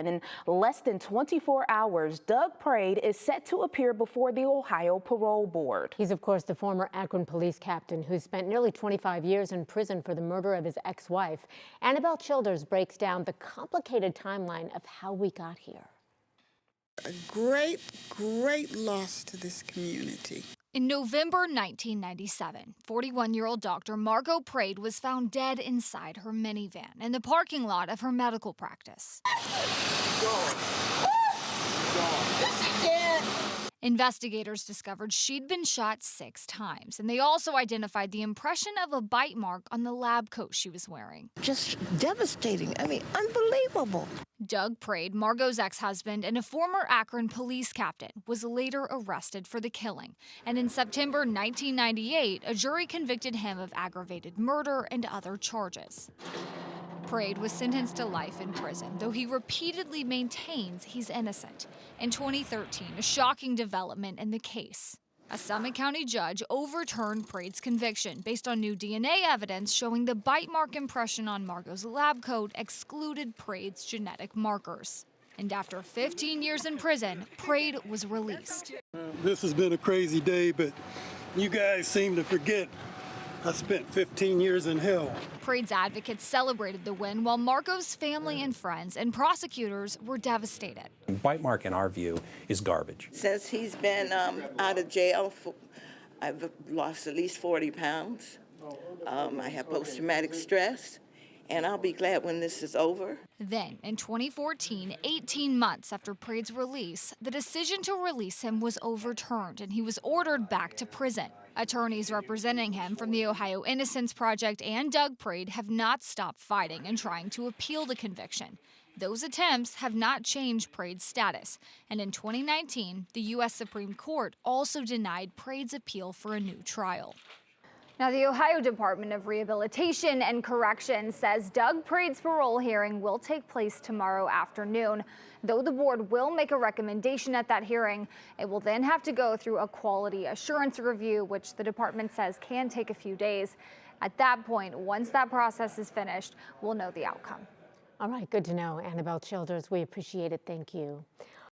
And in less than 24 hours, Doug Prade is set to appear before the Ohio Parole Board. He's, of course, the former Akron police captain who spent nearly 25 years in prison for the murder of his ex-wife. Annabelle Childers breaks down the complicated timeline of how we got here. A great, great loss to this community. In November 1997, 41-year-old Dr. Margo Prade was found dead inside her minivan in the parking lot of her medical practice. Investigators discovered she'd been shot 6 times, and they also identified the impression of a bite mark on the lab coat she was wearing. Just devastating. I mean, unbelievable. Doug Prade, Margo's ex-husband and a former Akron police captain, was later arrested for the killing. And in September 1998, a jury convicted him of aggravated murder and other charges. Prade was sentenced to life in prison, though he repeatedly maintains he's innocent. In 2013, a shocking development in the case. A Summit County judge overturned Prade's conviction based on new DNA evidence showing the bite mark impression on Margo's lab coat excluded Prade's genetic markers. And after 15 years in prison, Prade was released. This has been a crazy day, but you guys seem to forget I spent 15 years in hell. Prade's advocates celebrated the win while Margo's family and friends and prosecutors were devastated. Bite mark, in our view, is garbage. Since he's been out of jail, I've lost at least 40 pounds. I have post-traumatic stress, and I'll be glad when this is over. Then, in 2014, 18 months after Prade's release, the decision to release him was overturned and he was ordered back to prison. Attorneys representing him from the Ohio Innocence Project and Doug Prade have not stopped fighting and trying to appeal the conviction. Those attempts have not changed Prade's status. And in 2019, the U.S. Supreme Court also denied Prade's appeal for a new trial. Now, the Ohio Department of Rehabilitation and Corrections says Doug Prade's parole hearing will take place tomorrow afternoon. Though the board will make a recommendation at that hearing, it will then have to go through a quality assurance review, which the department says can take a few days. At that point, once that process is finished, we'll know the outcome. All right, good to know. Annabelle Childers, we appreciate it. Thank you.